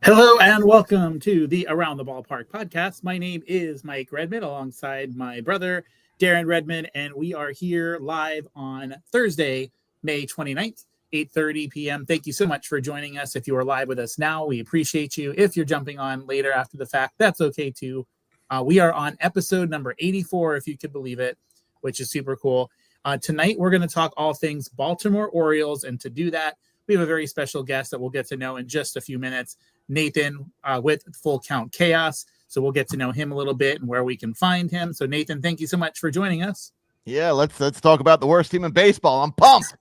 Hello and welcome to the Around the Ballpark podcast. My name is Mike Redmond alongside my brother, Darren Redmond, and we are here live on Thursday, May 29th, 8:30 p.m. Thank you so much for joining us. If you are live with us now, we appreciate you. If you're jumping on later after the fact, that's okay too. We are on episode number 84, if you could believe it, which is super cool. Tonight, we're going to talk all things Baltimore Orioles, and to do that, we have a very special guest that we'll get to know in just a few minutes. Nathan with Full Count Chaos. So we'll get to know him a little bit and where we can find him. So Nathan, thank you so much for joining us. Yeah, let's talk about the worst team in baseball. I'm pumped.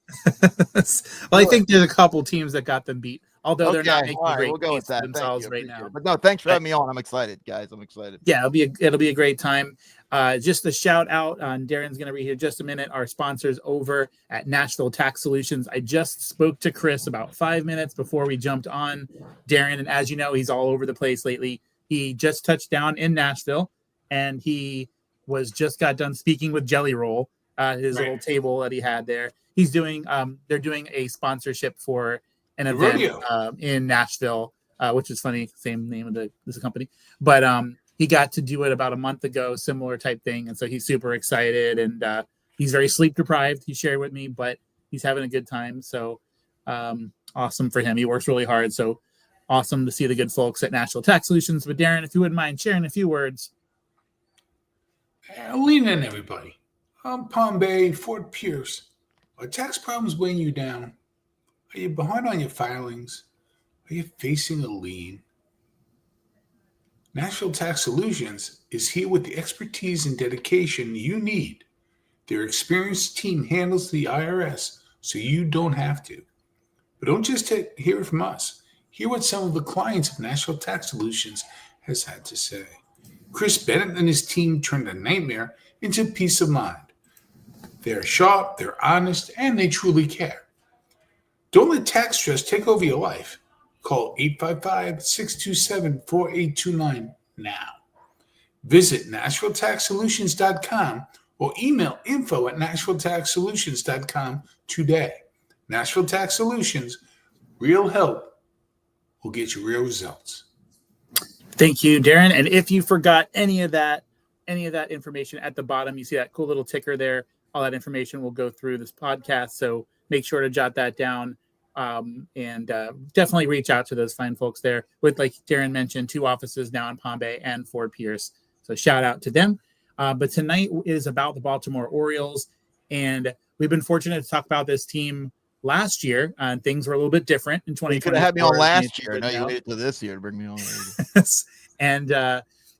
Well, I think there's a couple teams that got them beat, although they're not making right, great we'll go with that. themselves right now. But no, thanks for having me on. I'm excited, guys. I'm excited. Yeah, it'll be a great time. Just a shout out on Darren's going to be here just a minute. Our sponsors over at Nashville Tax Solutions. I just spoke to Chris about 5 minutes before we jumped on Darren. And as you know, he's all over the place lately. He just touched down in Nashville and he just got done speaking with Jelly Roll, his little table that he had there. He's doing, they're doing a sponsorship for an event in Nashville, which is funny, same name of this company. But he got to do it about a month ago, similar type thing. And so he's super excited and he's very sleep deprived. He shared with me, but he's having a good time. So awesome for him. He works really hard. So awesome to see the good folks at Nashville Tax Solutions. But Darren, if you wouldn't mind sharing a few words. Lean in, everybody. I'm Palm Bay, Fort Pierce. Are tax problems weighing you down? Are you behind on your filings? Are you facing a lien? Nashville Tax Solutions is here with the expertise and dedication you need. Their experienced team handles the IRS so you don't have to. But don't just hear it from us. Hear what some of the clients of Nashville Tax Solutions has had to say. Chris Bennett and his team turned a nightmare into peace of mind. They're sharp, they're honest, and they truly care. Don't let tax stress take over your life. Call 855-627-4829 now. Visit NashvilleTaxSolutions.com or email info@NashvilleTaxSolutions.com today. Nashville Tax Solutions, real help will get you real results. Thank you, Darren. And if you forgot any of that information at the bottom, you see that cool little ticker there. All that information will go through this podcast. So make sure to jot that down. And definitely reach out to those fine folks there with, like Darren mentioned, 2 offices now in Palm Bay and Fort Pierce. So shout out to them. But tonight is about the Baltimore Orioles. And we've been fortunate to talk about this team last year. Things were a little bit different in 2020. You could have had me on last year. Now you waited till this year to bring me on. And,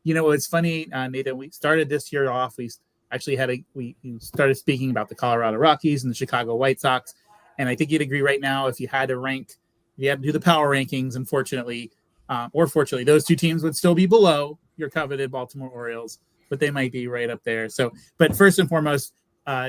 it's funny, Nathan, we started this year off. We actually we started speaking about the Colorado Rockies and the Chicago White Sox. And I think you'd agree right now, if you had to do the power rankings, unfortunately, or fortunately, those 2 teams would still be below your coveted Baltimore Orioles, but they might be right up there. So, but first and foremost,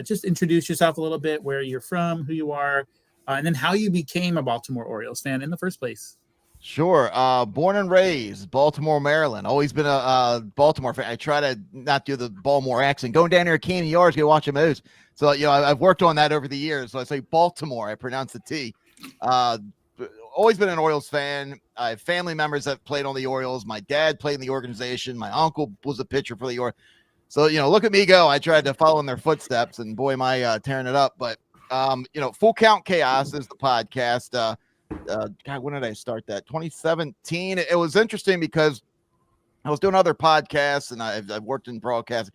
just introduce yourself a little bit, where you're from, who you are, and then how you became a Baltimore Orioles fan in the first place. Sure. Born and raised Baltimore, Maryland. Always been a Baltimore fan. I try to not do the Baltimore accent. Going down there at Canyon Yards, go watch the Moose. So, I've worked on that over the years. So I say Baltimore. I pronounce the T. Always been an Orioles fan. I have family members that played on the Orioles. My dad played in the organization. My uncle was a pitcher for the Orioles. So, look at me go. I tried to follow in their footsteps, and boy, am I tearing it up. But, Full Count Chaos is the podcast. God, when did I start that? 2017. It was interesting because I was doing other podcasts, and I've worked in broadcasting.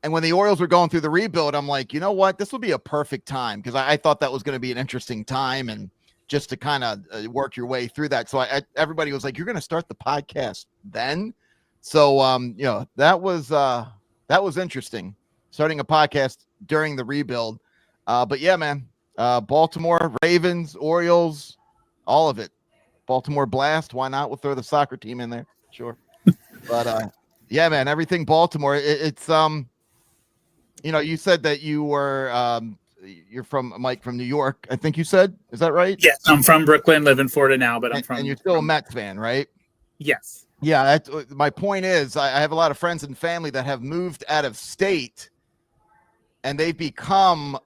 And when the Orioles were going through the rebuild, I'm like, you know what? This would be a perfect time, because I thought that was going to be an interesting time, and just to kind of work your way through that. So everybody was like, you're going to start the podcast then? So, that was interesting, starting a podcast during the rebuild. But yeah, man, Baltimore Ravens, Orioles, all of it. Baltimore Blast. Why not? We'll throw the soccer team in there. Sure. But yeah, man, everything Baltimore. It's you said that you were you're from Mike from New York. I think you said, is that right? Yes, I'm from Brooklyn, live in Florida now, but and you're still a Mets fan, right? Yes. Yeah, that's my point. Is I have a lot of friends and family that have moved out of state, and they've become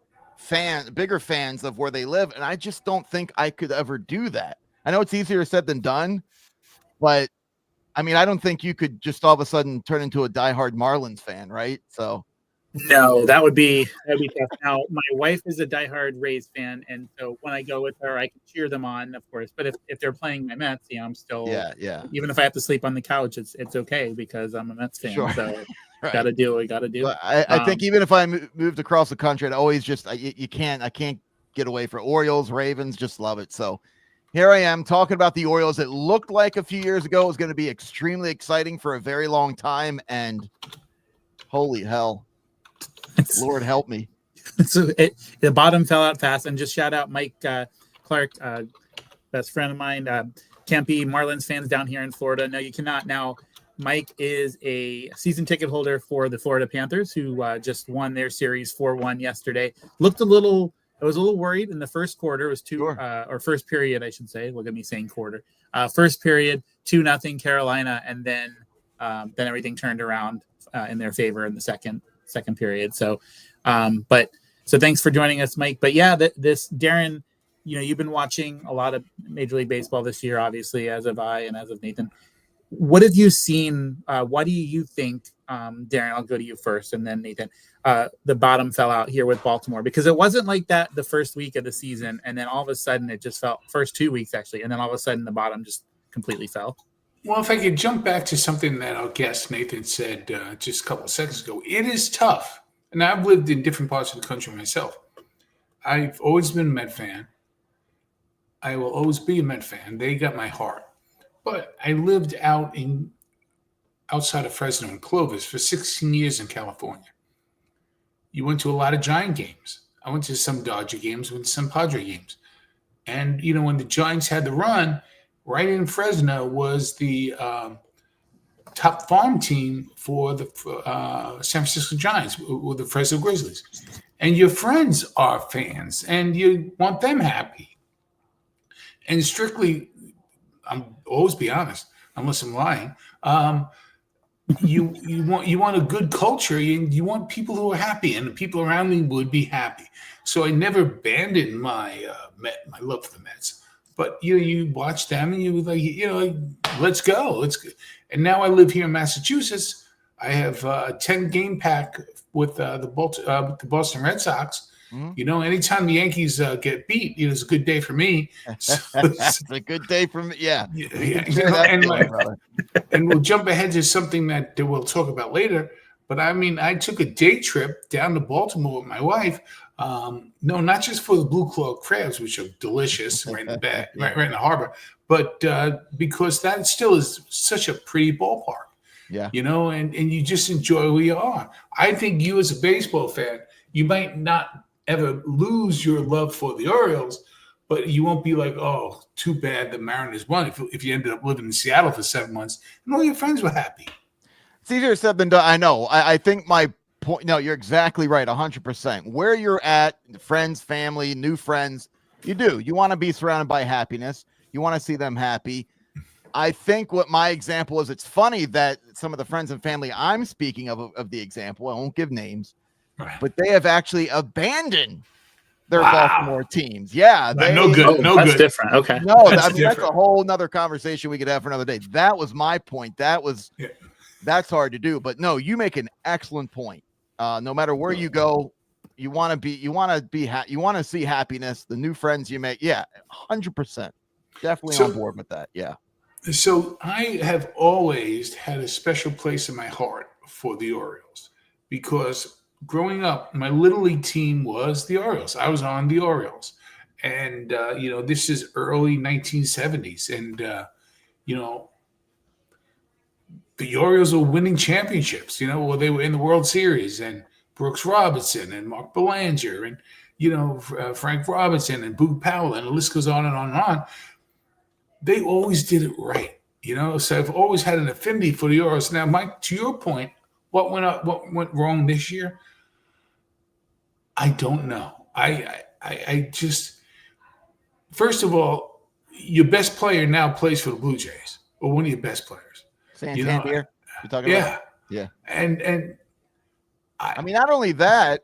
bigger fans of where they live, and I just don't think I could ever do that. I know it's easier said than done, but I mean, I don't think you could just all of a sudden turn into a diehard Marlins fan, right? So no, that'd be tough. Now, my wife is a diehard Rays fan, and so when I go with her, I can cheer them on, of course. But if they're playing my Mets, I'm still Even if I have to sleep on the couch, it's okay because I'm a Mets fan. Sure. So right. Gotta do it. But I think even if I moved across the country, I'd always just I can't get away from Orioles, Ravens. Just love it. So here I am talking about the Orioles. It looked like a few years ago it was going to be extremely exciting for a very long time, and holy hell. Lord help me. So the bottom fell out fast. And just shout out Mike Clark, best friend of mine. Can't be Marlins fans down here in Florida. No, you cannot. Now, Mike is a season ticket holder for the Florida Panthers, who just won their series 4-1 yesterday. I was a little worried in the first quarter. It was or first period, I should say. Look at me saying quarter. First period, 2-0 Carolina, and then everything turned around in their favor in the second period. So thanks for joining us, Mike. But yeah, this Darren, you've been watching a lot of Major League Baseball this year, obviously, as of I and as of Nathan. What have you seen? What do you think, Darren? I'll go to you first, and then Nathan. The bottom fell out here with Baltimore, because it wasn't like that the first week of the season, and then all of a sudden it just fell. First 2 weeks actually, and then all of a sudden the bottom just completely fell. Well, if I could jump back to something that our guest Nathan said just a couple of seconds ago, it is tough. And I've lived in different parts of the country myself. I've always been a Met fan. I will always be a Met fan. They got my heart. But I lived outside of Fresno and Clovis for 16 years in California. You went to a lot of Giant games. I went to some Dodger games, went to some Padre games. And, when the Giants had the run, right in Fresno was the top farm team for the San Francisco Giants, or the Fresno Grizzlies. And your friends are fans, and you want them happy. And strictly, I'm always be honest, unless I'm lying. You want a good culture, and you want people who are happy, and the people around me would be happy. So I never abandoned my love for the Mets. But you watch them, and you were like, let's go. And now I live here in Massachusetts. I have a 10-game pack with the Boston Red Sox. Mm-hmm. Anytime the Yankees get beat, it's a good day for me. It's a good day for me. Yeah. And we'll jump ahead to something that we'll talk about later. But I mean, I took a day trip down to Baltimore with my wife. No, not just for the blue claw crabs, which are delicious, right in the back, right in the harbor, but because that still is such a pretty ballpark. Yeah. And you just enjoy where you are. I think you, as a baseball fan, you might not ever lose your love for the Orioles, but you won't be like, oh, too bad the Mariners won if you ended up living in Seattle for 7 months and all your friends were happy. It's easier said than done. I know. I think my point. No, you're exactly right. 100%. Where you're at, friends, family, new friends, you want to be surrounded by happiness. You want to see them happy. I think what my example is, it's funny that some of the friends and family I'm speaking of the example, I won't give names, but they have actually abandoned their Baltimore teams. Yeah. No good. That's different. Okay. No, that's a whole nother conversation we could have for another day. That was my point. That's hard to do, but no, you make an excellent point. No matter where you go, you want to see happiness, the new friends you make. Yeah. 100%. Definitely on board with that. Yeah. So I have always had a special place in my heart for the Orioles because growing up, my little league team was the Orioles. I was on the Orioles, and this is early 1970s, and you know, the Orioles were winning championships. Well, they were in the World Series, and Brooks Robinson and Mark Belanger, and Frank Robinson and Boog Powell, and the list goes on and on and on. They always did it right. So I've always had an affinity for the Orioles. Now, Mike, to your point, what went wrong this year? I don't know. I just, first of all, your best player now plays for the Blue Jays, or one of your best players. Santander, you're talking Yeah, about? Yeah. and I mean, not only that.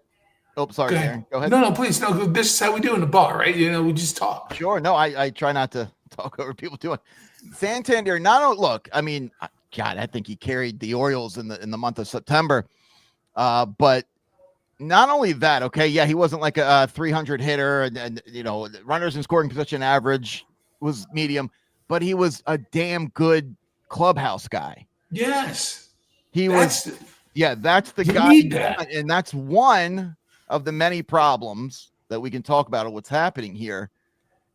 Oh, sorry, go Darren. ahead. Go ahead. No, please, no. This is how we do in the bar, right? We just talk. Sure. No, I try not to talk over people doing. Santander, look, I mean, God, I think he carried the Orioles in the month of September. But not only that, okay, yeah, he wasn't like a 300 hitter, and runners in scoring position average was medium, but he was a damn good clubhouse guy. Yes, That's the you guy, need that. and that's one of the many problems that we can talk about of what's happening here.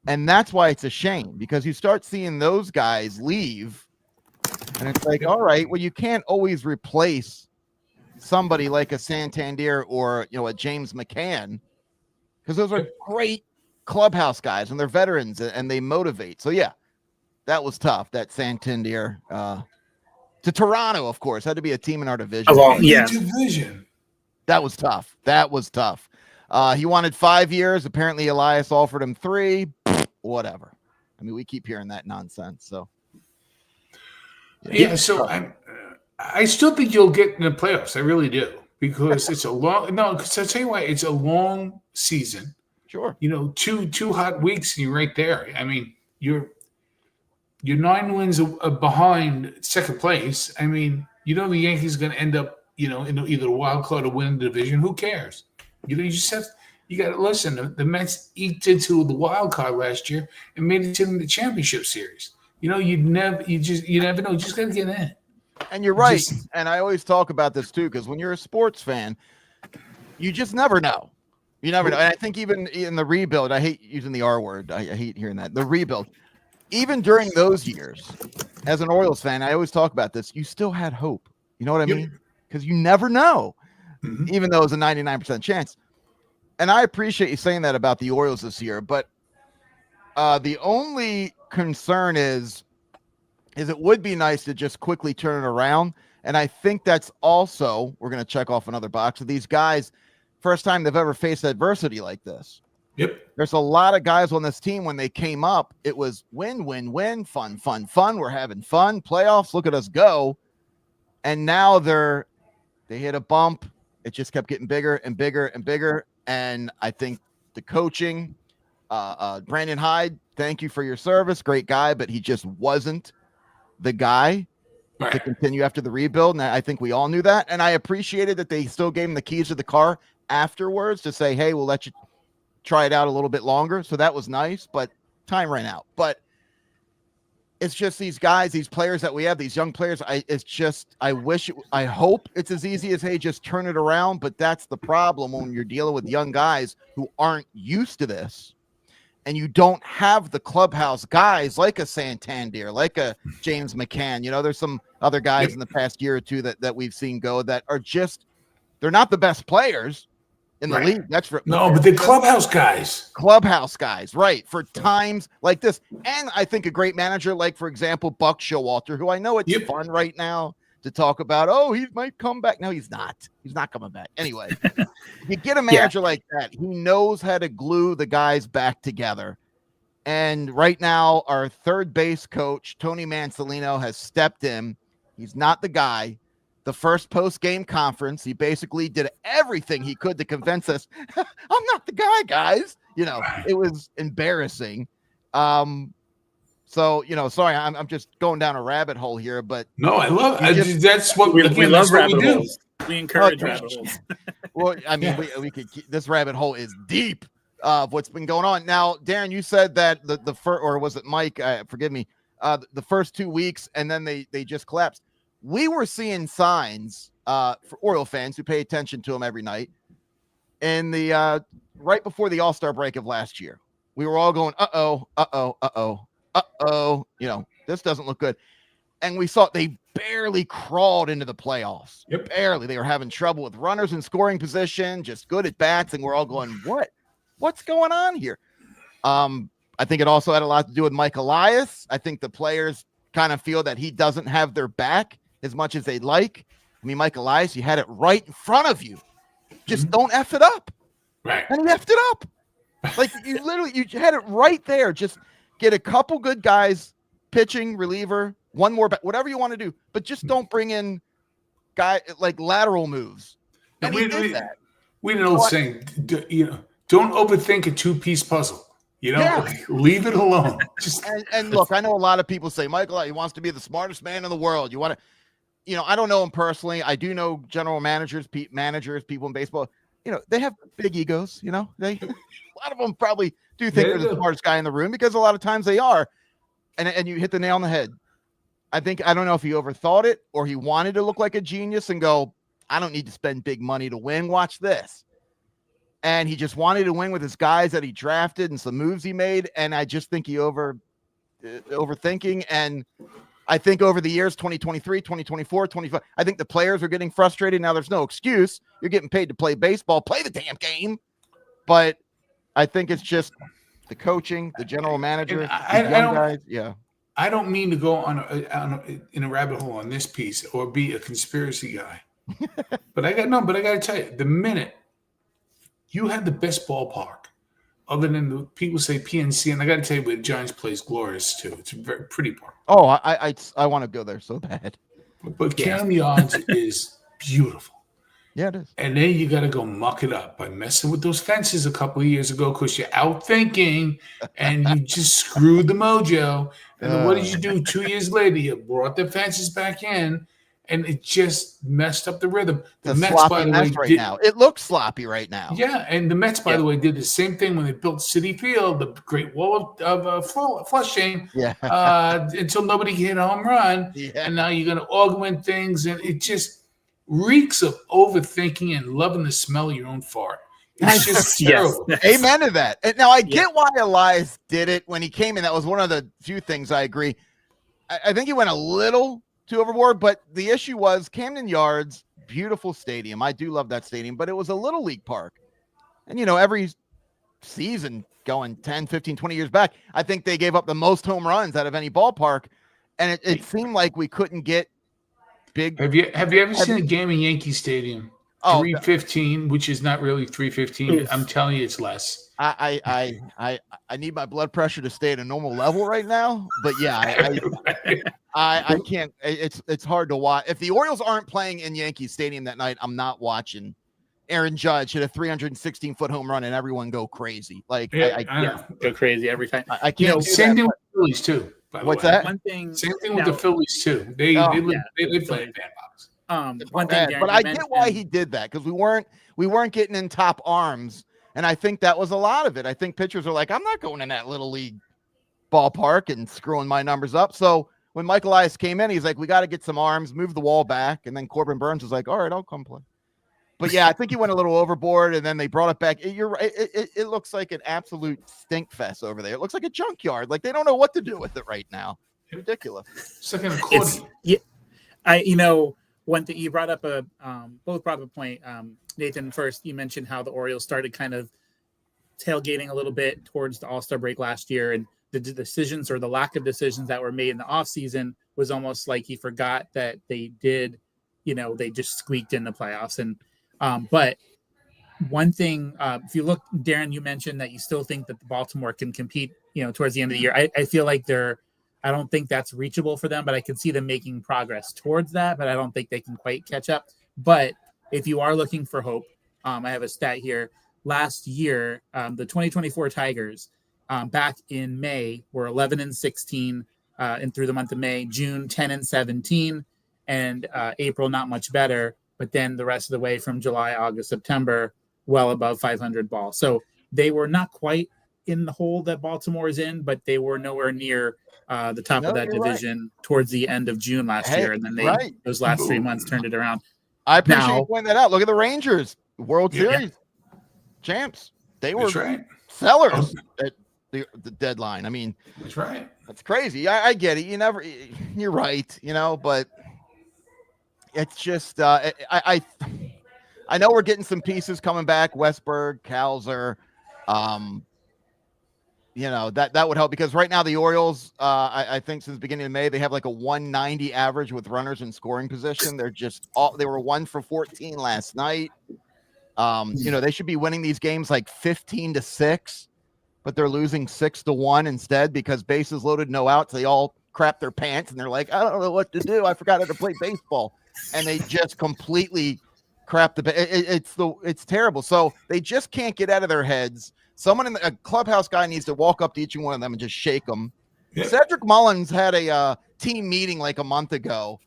And that's why it's a shame, because you start seeing those guys leave, and it's like, all right, well, you can't always replace somebody like a Santander or a James McCann, because those are great clubhouse guys and they're veterans and they motivate. So yeah, that was tough. That Santander to Toronto, of course, had to be a team in our division. Division. That was tough. He wanted 5 years. Apparently, Elias offered him 3. Whatever. I mean, we keep hearing that nonsense. So, yeah. So I still think you'll get in the playoffs. I really do, because it's a long. No, because I tell you why, it's a long season. Sure. Two hot weeks and you're right there. I mean, you're 9 wins behind second place. I mean, the Yankees are going to end up, in either a wild card or win the division. Who cares? You got to listen. The Mets eked into the wild card last year and made it to the championship series. You never know. You just got to get in. And you're right. And I always talk about this too, because when you're a sports fan, you just never know. You never know. And I think even in the rebuild, I hate using the R word. I hate hearing that. The rebuild. Even during those years, as an Orioles fan, I always talk about this. You still had hope. You know what I mean? Because you never know, even though it's a 99% chance. And I appreciate you saying that about the Orioles this year. But the only concern is it would be nice to just quickly turn it around. And I think that's also, we're going to check off another box of these guys. First time they've ever faced adversity like this. Yep. There's a lot of guys on this team, when they came up, it was win, win, win, fun, fun, fun. We're having fun. Playoffs, look at us go. And now they hit a bump. It just kept getting bigger and bigger and bigger. And I think the coaching, Brandon Hyde, thank you for your service. Great guy, but he just wasn't the guy to continue after the rebuild. And I think we all knew that. And I appreciated that they still gave him the keys to the car afterwards to say, hey, we'll let you try it out a little bit longer. So that was nice, but time ran out. But it's just these guys, these players that we have, these young players. I hope it's as easy as, hey, just turn it around. But that's the problem when you're dealing with young guys who aren't used to this. And you don't have the clubhouse guys like a Santander, like a James McCann. There's some other guys in the past year or two that we've seen go that are just, they're not the best players in the league. That's for but the clubhouse guys. Clubhouse guys, right? For times like this. And I think a great manager, like, for example, Buck Showalter, who I know it's fun right now to talk about, oh, he might come back. No, he's not. He's not coming back. Anyway, you get a manager like that, he knows how to glue the guys back together. And right now, our third base coach, Tony Mansolino, has stepped in. He's not the guy. The first post-game conference, he basically did everything he could to convince us, I'm not the guy, guys. It was embarrassing. So, sorry, I'm just going down a rabbit hole here, but no, I love it. That's what we love rabbit do. holes. We encourage rabbit holes. Well, I mean, we could keep, this rabbit hole is deep of what's been going on. Now, Darren, you said that the first, or was it Mike? Forgive me. the first 2 weeks, and then they just collapsed. We were seeing signs for Oriole fans who pay attention to them every night. And the right before the All-Star break of last year, we were all going, this doesn't look good. And we saw they barely crawled into the playoffs. Yep. Barely. They were having trouble with runners in scoring position, just good at bats. And we're all going, what's going on here? I think it also had a lot to do with Mike Elias. I think the players kind of feel that he doesn't have their back as much as they'd like. I mean, Mike Elias, you had it right in front of you. Just don't F it up. Right. And he effed it up. Like you had it right there. Just get a couple good guys, pitching, reliever, one more, whatever you want to do, but just don't bring in like lateral moves. And he did that. We know saying, don't overthink a 2-piece puzzle. Leave it alone. And look, I know a lot of people say Michael, he wants to be the smartest man in the world. You want to, I don't know him personally. I do know general managers, people in baseball. They have big egos. They a lot of them probably do think they're the smartest guy in the room because a lot of times they are. And you hit the nail on the head. I don't know if he overthought it or he wanted to look like a genius and go, I don't need to spend big money to win. Watch this. And he just wanted to win with his guys that he drafted and some moves he made. And I just think he overthinking. And I think over the years, 2023, 2024, 25, I think the players are getting frustrated. Now there's no excuse. You're getting paid to play baseball, play the damn game. But I think it's just the coaching, the general manager, guys. Yeah. I don't mean to go in a rabbit hole on this piece or be a conspiracy guy, but I got to tell you, the minute you had the best ballpark, other than the people say PNC, and I got to tell you, where the Giants plays glorious too. It's a very pretty park. Oh, I want to go there so bad. But Camden Yards is beautiful. Yeah, it is. And then you got to go muck it up by messing with those fences a couple of years ago because you're out thinking and you just screwed the mojo. And then what did you do 2 years later? You brought the fences back in and it just messed up the rhythm. The Mets, by the way, now. It looks sloppy right now. Yeah, and the Mets, by the way, did the same thing when they built Citi Field, the Great Wall of Flushing, until nobody hit a home run. Yeah. And now you're going to augment things, and it just reeks of overthinking and loving the smell of your own fart. It's just terrible. Amen to that. And now I get why Elias did it when he came in. That was one of the few things I agree. I think he went a little too overboard, but the issue was Camden Yards, beautiful stadium. I do love that stadium, but it was a little league park. And, every season going 10, 15, 20 years back, I think they gave up the most home runs out of any ballpark. And it seemed like we couldn't get big. Have you ever seen a game in Yankee Stadium? 315, which is not really 315. I'm telling you, it's less. I need my blood pressure to stay at a normal level right now. But yeah, I can't. It's hard to watch. If the Orioles aren't playing in Yankee Stadium that night, I'm not watching. Aaron Judge hit a 316-foot home run and everyone go crazy. Like I go crazy every time. I can't. Same thing with the Phillies too. What's that? One thing. Same thing with the Phillies too. They play in bandbox. One thing, Darren, but I get why he did that because we weren't getting in top arms, and I think that was a lot of it. I think pitchers are like, I'm not going in that little league ballpark and screwing my numbers up. So when Mike Elias came in, he's like, we got to get some arms, move the wall back, and then Corbin Burns was like, all right, I'll come play. But yeah, I think he went a little overboard, and then they brought it back. You're right. It looks like an absolute stink fest over there. It looks like a junkyard. Like they don't know what to do with it right now. It's ridiculous. It's like an accordion. One thing you brought up both brought up a point. Nathan, first you mentioned how the Orioles started kind of tailgating a little bit towards the All-Star break last year, and the decisions or the lack of decisions that were made in the offseason was almost like he forgot that they did. They just squeaked in the playoffs. And but one thing, if you look, Darren, you mentioned that you still think that the Baltimore can compete, towards the end of the year. I feel like I don't think that's reachable for them, but I can see them making progress towards that, but I don't think they can quite catch up. But if you are looking for hope, I have a stat here. Last year, the 2024 Tigers back in May were 11-16 and through the month of May, June 10-17, and April not much better. But then the rest of the way from July, August, September, well above 500 ball. So they were not quite in the hole that Baltimore is in, but they were nowhere near the top of that you're division towards the end of June last year, and then those last 3 months turned it around. I appreciate you pointing that out. Look at the Rangers, World Series champs. They were sellers at the deadline. I mean, that's right. That's crazy. I get it. You're right. But it's just I know we're getting some pieces coming back. Westberg, Kalzer, that would help, because right now the Orioles, I think since the beginning of May, they have like a 190 average with runners in scoring position. They were 1 for 14 last night. They should be winning these games like 15-6, but they're losing 6-1 instead because bases loaded, no outs. They all crap their pants and they're like, I don't know what to do. I forgot how to play baseball. And they just completely crap it's terrible. So they just can't get out of their heads. Someone a clubhouse guy needs to walk up to each one of them and just shake them. Yep. Cedric Mullins had a team meeting like a month ago,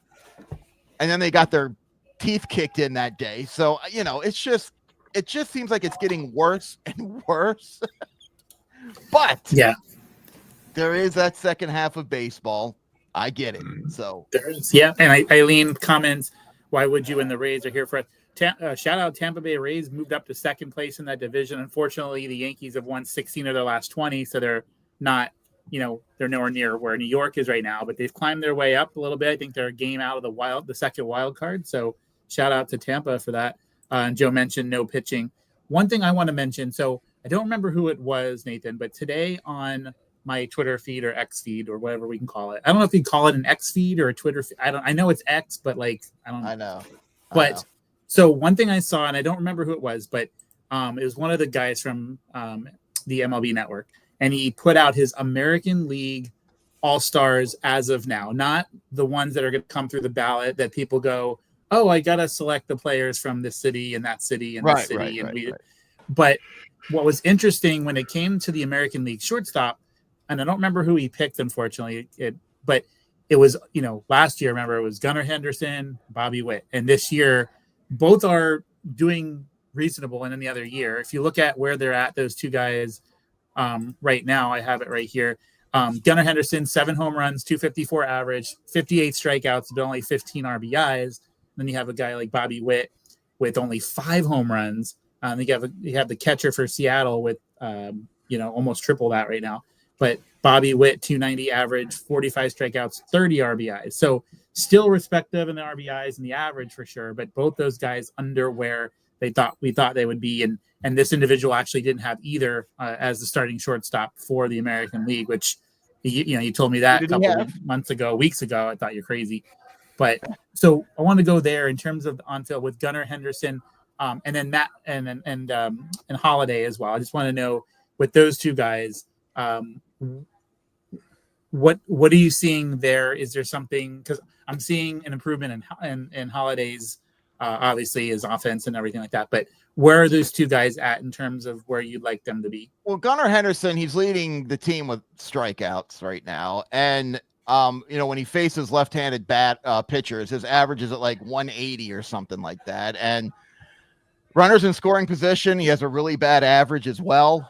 and then they got their teeth kicked in that day. So, it just seems like it's getting worse and worse. But there is that second half of baseball. I get it. So and Eileen comments, why would you? And the Rays are here for us. Shout out Tampa Bay Rays moved up to second place in that division. Unfortunately, the Yankees have won 16 of their last 20, so they're not, they're nowhere near where New York is right now. But they've climbed their way up a little bit. I think they're a game out of the second wild card. So shout out to Tampa for that. And Joe mentioned no pitching. One thing I want to mention, so I don't remember who it was, Nathan, but today on my Twitter feed or X feed or whatever we can call it. I don't know if you call it an X feed or a Twitter feed. I know it's X, but I don't know. I know. So one thing I saw, and I don't remember who it was, but it was one of the guys from the MLB Network, and he put out his American League All-Stars as of now, not the ones that are going to come through the ballot that people go, oh, I got to select the players from this city and that city and this city. But what was interesting when it came to the American League shortstop, and I don't remember who he picked, unfortunately, but it was, last year, remember, it was Gunnar Henderson, Bobby Witt. And this year, both are doing reasonable. And in the other year, if you look at where they're at, those two guys right now, I have it right here. Gunnar Henderson, 7 home runs, 254 average, 58 strikeouts, but only 15 RBIs. Then you have a guy like Bobby Witt with only 5 home runs. You have the catcher for Seattle with, almost triple that right now. But Bobby Witt, 290 average, 45 strikeouts, 30 RBIs. So still respective in the RBIs and the average for sure. But both those guys under where we thought they would be. And this individual actually didn't have either as the starting shortstop for the American League, which, you told me that a couple weeks ago. I thought you're crazy. But so I want to go there in terms of on field with Gunnar Henderson and then Matt and Holiday as well. I just want to know with those two guys, what are you seeing there? Is there something, because I'm seeing an improvement in Holiday's obviously his offense and everything like that, but where are those two guys at in terms of where you'd like them to be? Well, Gunnar Henderson, he's leading the team with strikeouts right now, and when he faces left-handed pitchers, his average is at like 180 or something like that, and runners in scoring position, he has a really bad average as well.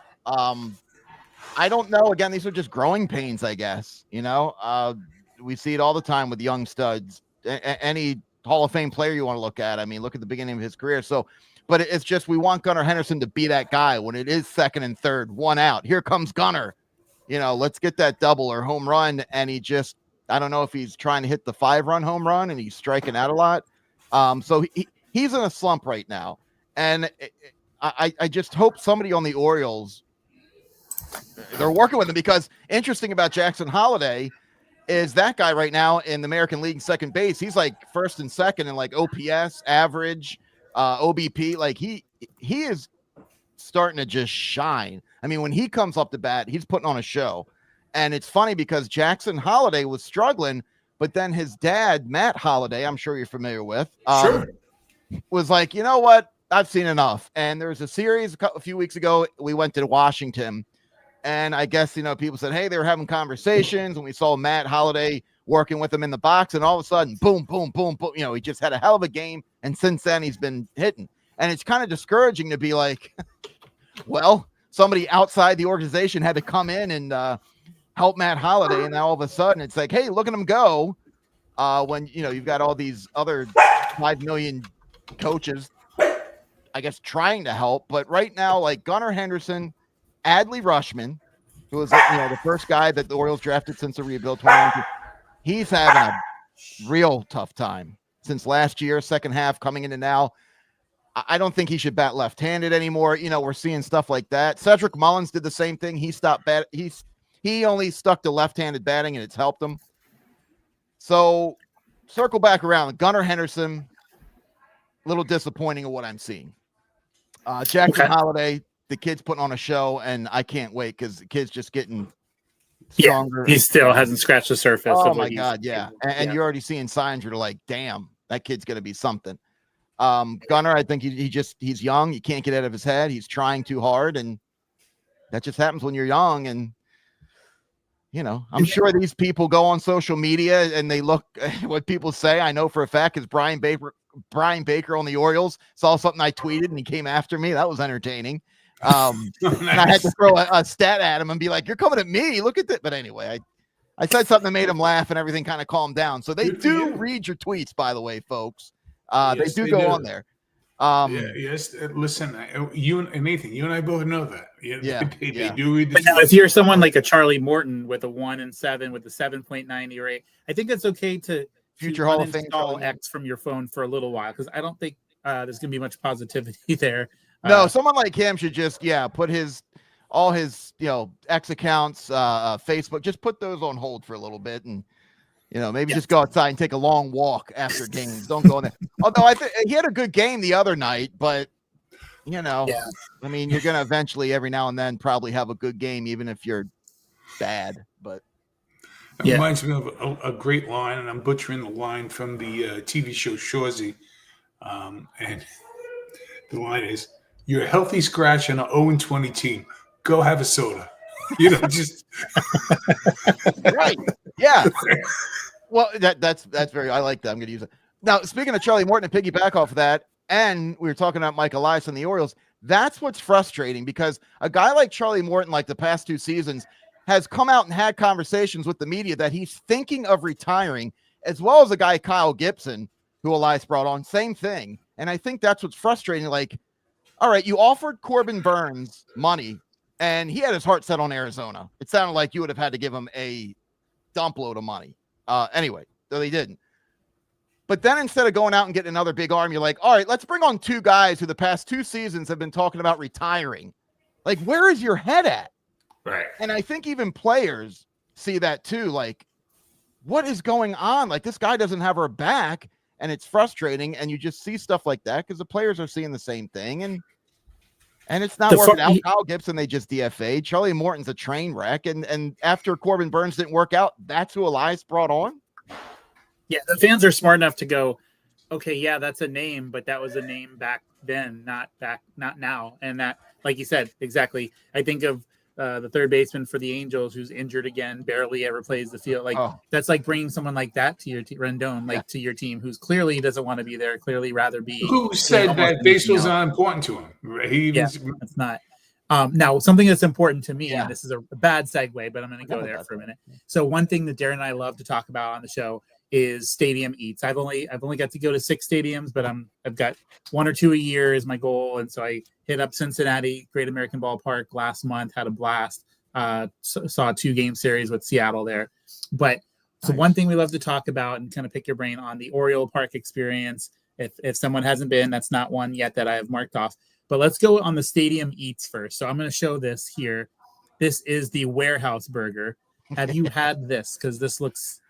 I don't know. Again, these are just growing pains, I guess. We see it all the time with young studs. Any Hall of Fame player you want to look at, look at the beginning of his career. So, but it's just, we want Gunnar Henderson to be that guy when it is second and third, 1 out. Here comes Gunnar. Let's get that double or home run. And he just, I don't know if he's trying to hit the 5-run home run and he's striking out a lot. So he's in a slump right now. And I just hope somebody on the Orioles, they're working with him, because interesting about Jackson Holiday is that guy right now in the American League second base, he's like first and second in like OPS, average, OBP. Like he is starting to just shine. When he comes up to bat, he's putting on a show. And it's funny because Jackson Holiday was struggling, but then his dad, Matt Holiday, I'm sure you're familiar with, was like, you know what? I've seen enough. And there was a series a few weeks ago. We went to Washington, and I guess, people said, hey, they were having conversations, and we saw Matt Holiday working with him in the box, and all of a sudden, boom, boom, boom, boom. He just had a hell of a game. And since then he's been hitting, and it's kind of discouraging to be like, well, somebody outside the organization had to come in and help Matt Holliday, and now all of a sudden it's like, hey, look at him go. When you've got all these other 5 million coaches, I guess, trying to help, but right now, like Gunnar Henderson, Adley Rushman, who was the first guy that the Orioles drafted since the rebuild 2019, he's having a real tough time since last year, second half coming into now. I don't think he should bat left-handed anymore. We're seeing stuff like that. Cedric Mullins did the same thing. He stopped bat. He only stuck to left-handed batting, and it's helped him. So circle back around. Gunnar Henderson, a little disappointing of what I'm seeing. Jackson Holliday, the kid's putting on a show, and I can't wait because the kid's just getting stronger. Yeah, he still hasn't scratched the surface. Oh, my God, yeah. And you're already seeing signs where you're like, damn, that kid's going to be something. Gunnar, I think he's young. You can't get out of his head. He's trying too hard, and that just happens when you're young. And I'm sure these people go on social media and they look what people say. I know for a fact is Brian Baker on the Orioles saw something I tweeted and he came after me. That was entertaining. Nice. And I had to throw a stat at him and be like, "You're coming at me. Look at that." But anyway, I said something that made him laugh and everything kind of calmed down. So they do read your tweets, by the way, folks. Yes, they do on there. Yes. Listen, you and Nathan, you and I both know that. They do read. But now, if you're someone like a Charlie Morton with a 1-7 with a 7.9 ERA, I think it's okay to future Hall of Fame X from your phone for a little while because I don't think there's gonna be much positivity there. No, someone like him should just put all his X accounts, Facebook, just put those on hold for a little bit and. Maybe just go outside and take a long walk after games. Don't go in there. Although I think he had a good game the other night, but I mean, you're going to eventually every now and then probably have a good game, even if you're bad. But it reminds me of a great line, and I'm butchering the line from the TV show Shorzy. And the line is, "You're a healthy scratch on an 0-20 team. Go have a soda." Just right. Yeah. Well, that's very. I like that. I'm going to use it. Now, speaking of Charlie Morton, and piggyback off of that, and we were talking about Mike Elias and the Orioles. That's what's frustrating because a guy like Charlie Morton, like the past 2 seasons, has come out and had conversations with the media that he's thinking of retiring, as well as a guy Kyle Gibson, who Elias brought on. Same thing, and I think that's what's frustrating. Like, all right, you offered Corbin Burns money, and he had his heart set on Arizona. It sounded like you would have had to give him a dump load of money. Anyway, though they didn't. But then instead of going out and getting another big arm, you're like, all right, let's bring on 2 guys who the past 2 seasons have been talking about retiring. Like, where is your head at? Right. And I think even players see that too. Like, what is going on? Like, this guy doesn't have our back, and it's frustrating. And you just see stuff like that because the players are seeing the same thing. And it's not working out. Kyle Gibson, they just DFA'd. Charlie Morton's a train wreck. And after Corbin Burns didn't work out, that's who Elias brought on? Yeah, the fans are smart enough to go, okay, yeah, that's a name, but that was a name back then, not now. And that, like you said, exactly. I think of the third baseman for the Angels who's injured again, barely ever plays the field. Like that's like bringing someone like that to your Rendon, to your team, who's clearly doesn't want to be there, clearly rather be. Who said that baseball's not important to him? It's not. Now, something that's important to me, and this is a bad segue, but I'm going to go there for a minute. So one thing that Darren and I love to talk about on the show is stadium eats. I've only got to go to 6 stadiums, but I've got 1 or 2 a year is my goal. And so I hit up Cincinnati, Great American Ballpark last month, had a blast, saw a 2-game series with Seattle there. But so one thing we love to talk about and kind of pick your brain on the Oriole Park experience. If someone hasn't been, that's not one yet that I have marked off, but let's go on the stadium eats first. So I'm going to show this here. This is the Warehouse Burger. Have you had this? Because this looks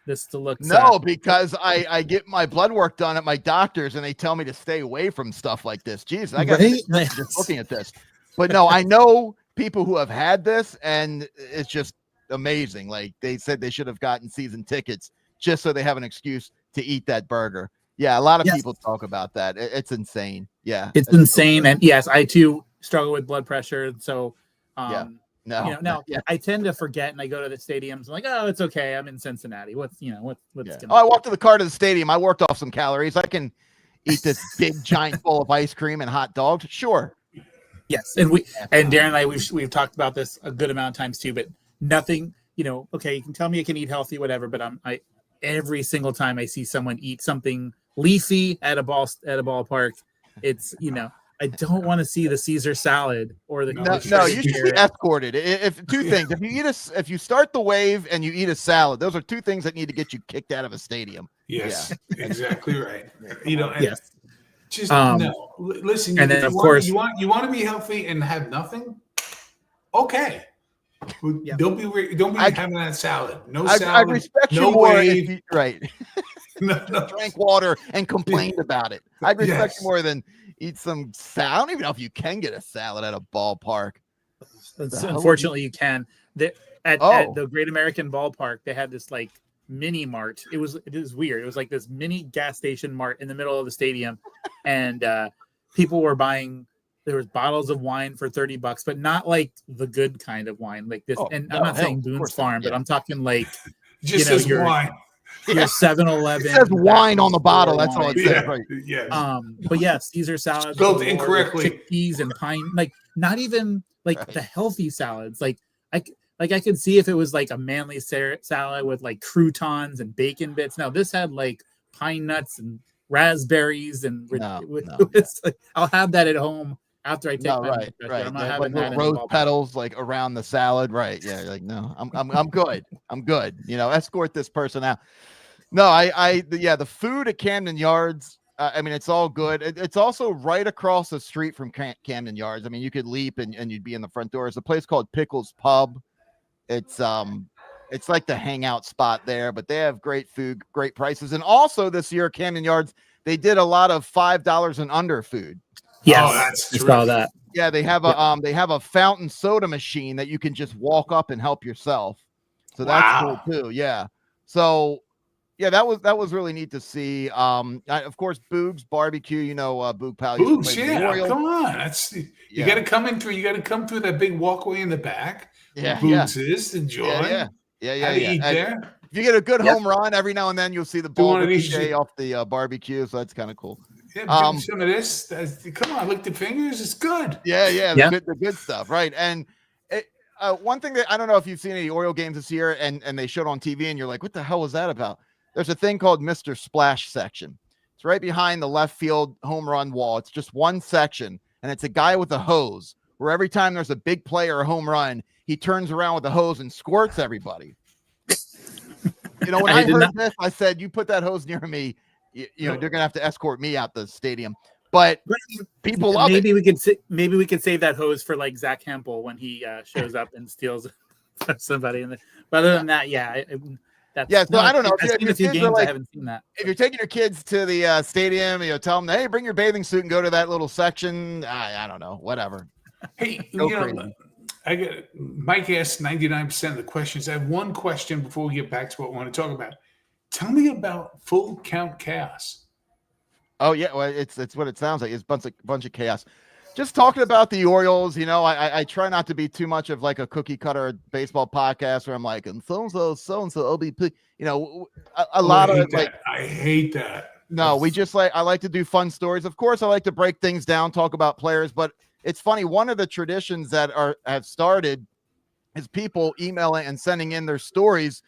no, because I get my blood work done at my doctor's and they tell me to stay away from stuff like this. Jeez, I got just looking at this. But no, I know people who have had this and it's just amazing. Like they said they should have gotten season tickets just so they have an excuse to eat that burger. Yeah, a lot of people talk about that. It's insane. Yeah. It's insane. And yes, I too struggle with blood pressure. So I tend to forget and I go to the stadiums. I'm like, oh, it's okay. I'm in Cincinnati. What's I walked to the car to the stadium. I worked off some calories. I can eat this big giant bowl of ice cream and hot dogs. Sure. Yes, and Darren and I we've talked about this a good amount of times too. But nothing, okay, you can tell me I can eat healthy, whatever. But I every single time I see someone eat something leafy at a ballpark, it's I don't want to see the Caesar salad or the no, you should be escorted. If two things, if you start the wave and you eat a salad, those are two things that need to get you kicked out of a stadium. Yes, exactly right. And yes. Just no. Listen, and then of course you want to be healthy and have nothing. Okay, don't be having that salad. No salad. I respect no you more wave. if you, right. no. Drank water and complained about it. I'd respect you more than eat some salad. I don't even know if you can get a salad at a ballpark. Unfortunately, you can. At the Great American Ballpark, they had this like mini mart. It was weird. It was like this mini gas station mart in the middle of the stadium, and people were buying. There was bottles of wine for $30, but not like the good kind of wine, like this. I'm not saying Boone's Farm, but I'm talking like just says wine. Your 7-Eleven. It says wine on the bottle. That's all it says. Right. Yeah. But yeah, Caesar salads spelled incorrectly. Chickpeas and pine, like not even like the healthy salads. Like I could see if it was like a manly salad with like croutons and bacon bits. Now this had like pine nuts and raspberries and like, I'll have that at home after I take my right. I'm not having like that rose petals like around the salad. Right. Yeah. Like, no, I'm good. I'm good. Escort this person out. No, the food at Camden Yards. I mean, it's all good. It's also right across the street from Camden Yards. I mean, you could leap and you'd be in the front door. It's a place called Pickles Pub. It's like the hangout spot there, but they have great food, great prices. And also this year at Camden Yards, they did a lot of $5 and under food. Yes, that's saw that. Yeah, they have a fountain soda machine that you can just walk up and help yourself. So that's cool too. Yeah. So yeah, that was really neat to see. Of course, Boog's barbecue. Boog Pal. Boogs, come on. You got to come in through. You got to come through that big walkway in the back. Yeah, Boogs is enjoy. Yeah. Eat there. If you get a good home run, every now and then you'll see the ball off the barbecue. So that's kind of cool. Yeah, some of this. Come on, lick the fingers. It's good. Yeah. The good stuff, right? And one thing that I don't know if you've seen any Oriole games this year, and they showed on TV, and you're like, what the hell was that about? There's a thing called Mr. Splash section. It's right behind the left field home run wall. It's just one section, and it's a guy with a hose where every time there's a big play or a home run, he turns around with a hose and squirts everybody. When I heard this, I said, you put that hose near me, they're going to have to escort me out the stadium. But people love it. Maybe we could save that hose for like Zach Hempel when he shows up and steals somebody. But other than that, so I don't know. I've seen a few games. I haven't seen that. If you're taking your kids to the stadium, tell them, hey, bring your bathing suit and go to that little section. I don't know, whatever. Hey, Mike asked 99% of the questions. I have one question before we get back to what we want to talk about. Tell me about full count chaos. Oh yeah, well it's what it sounds like. It's a bunch of chaos. Just talking about the Orioles, I try not to be too much of like a cookie cutter baseball podcast where I'm like, and so and so OBP. A lot of it. Like, I hate that. No, I like to do fun stories. Of course, I like to break things down, talk about players, but it's funny. One of the traditions that have started is people emailing and sending in their stories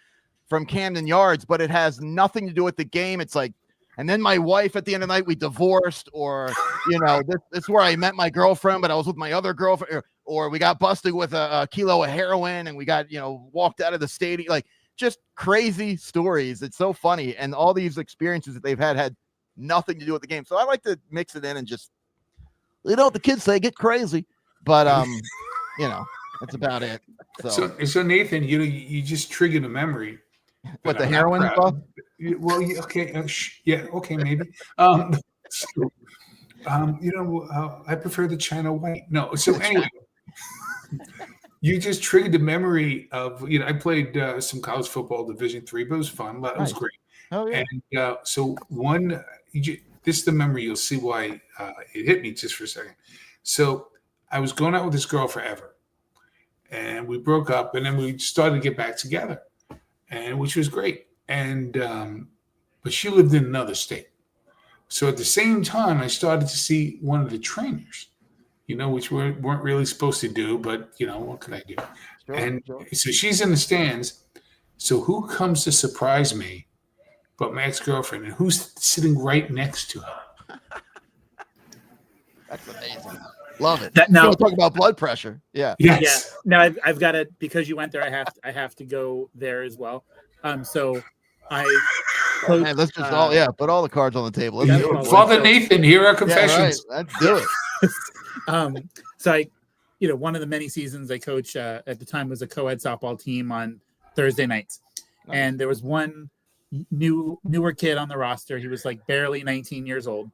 from Camden Yards, but it has nothing to do with the game. It's like, and then my wife at the end of the night, we divorced, or, this is where I met my girlfriend, but I was with my other girlfriend, or we got busted with a kilo of heroin and we got, walked out of the stadium, like just crazy stories. It's so funny. And all these experiences that they've had nothing to do with the game. So I like to mix it in and just, what the kids say, get crazy. But, that's about it. So Nathan, you just triggered a memory. What, the heroin stuff? Well, okay. Okay, maybe. I prefer the China white. No. So anyway, you just triggered the memory of, I played some college football Division III, but it was fun. That was great. Oh, yeah. And this is the memory. You'll see why it hit me just for a second. So I was going out with this girl forever, and we broke up, and then we started to get back together, and which was great. And but she lived in another state. So at the same time, I started to see one of the trainers, which we weren't really supposed to do, but what can I do? Sure, And sure. so she's in the stands. So who comes to surprise me but my ex-girlfriend? And who's sitting right next to her? That's amazing. Love it. That, now, talk about blood pressure. Yeah. Yes. Yeah. Now I've got to, because you went there, I have to go there as well. So I coached, Man, let's just put all the cards on the table. Let's Yeah, do it. well, Father so- Nathan, here are confessions. Yeah, right. Let's do it. So I, one of the many seasons I coached at the time was a co-ed softball team on Thursday nights. Nice. And there was one newer kid on the roster. He was like barely 19 years old.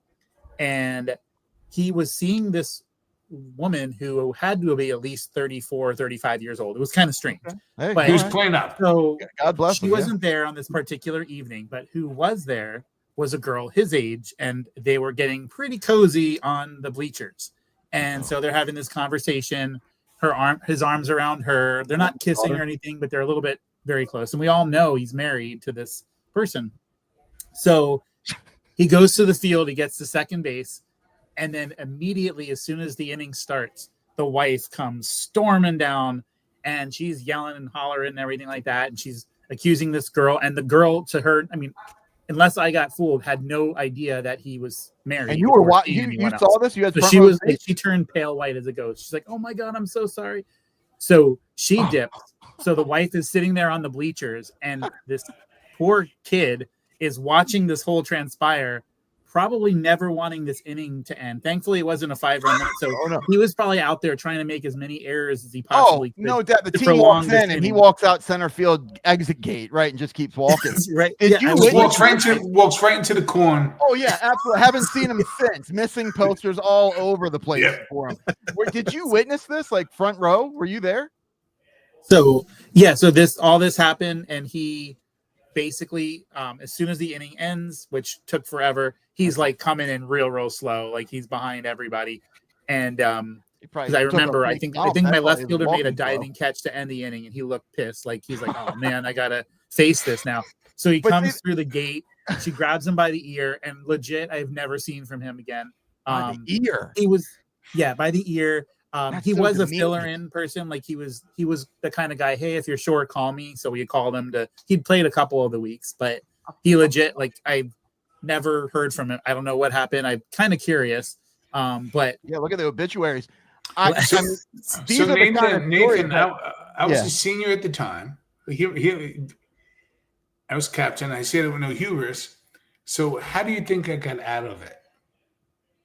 And he was seeing this woman who had to be at least 34, 35 years old. It was kind of strange. Hey, But- He was playing up. So God bless she him. wasn't there on this particular evening, but who was there was a girl his age, and they were getting pretty cozy on the bleachers. And so they're having this conversation. His arms around her. They're not kissing or anything, but they're a little bit very close. And we all know he's married to this person. So he goes to the field. He gets to second base. And then immediately, as soon as the inning starts, the wife comes storming down, and she's yelling and hollering and everything like that. And she's accusing this girl. And the girl, to her, I mean, unless I got fooled, had no idea that he was married. And you were before watching. seeing You anyone saw else. this. You had So front she row was. seats? She turned pale white as a ghost. She's like, "Oh my God, I'm so sorry." So she dipped. So the wife is sitting there on the bleachers, and this poor kid is watching this whole transpire, probably never wanting this inning to end. Thankfully, it wasn't a 5-run run, so Oh, no. he was probably out there trying to make as many errors as he Oh, possibly could. no doubt. The to team prolong walks this in and he inning. walks out center field exit gate, right, and just keeps walking. Right? Did you I was witness- Walks right into the corn. Oh yeah, absolutely. Haven't seen him since. Missing posters all over the place Yeah. for him. Did you witness this? Like front row? Were you there? So yeah, so all this happened, and he basically, as soon as the inning ends, which took forever, he's like coming in real slow, like he's behind everybody. And because I remember, I think my left fielder made a diving catch to end the inning, and he looked pissed, like he's like, "Oh man, I gotta face this now." So he comes through the gate. She grabs him by the ear, and legit, I've never seen from him again. By the ear. He was, by the ear. He so was a demeaning. filler-in person. Like he was the kind of guy, hey, if you're short, call me. So we called him he'd played a couple of the weeks, but he legit, like, I've never heard from him. I don't know what happened. I'm kind of curious. But Yeah, look at the obituaries. So these are the kind of Nathan, stories I was a senior at the time. I was captain. I said it with no hubris. So how do you think I got out of it?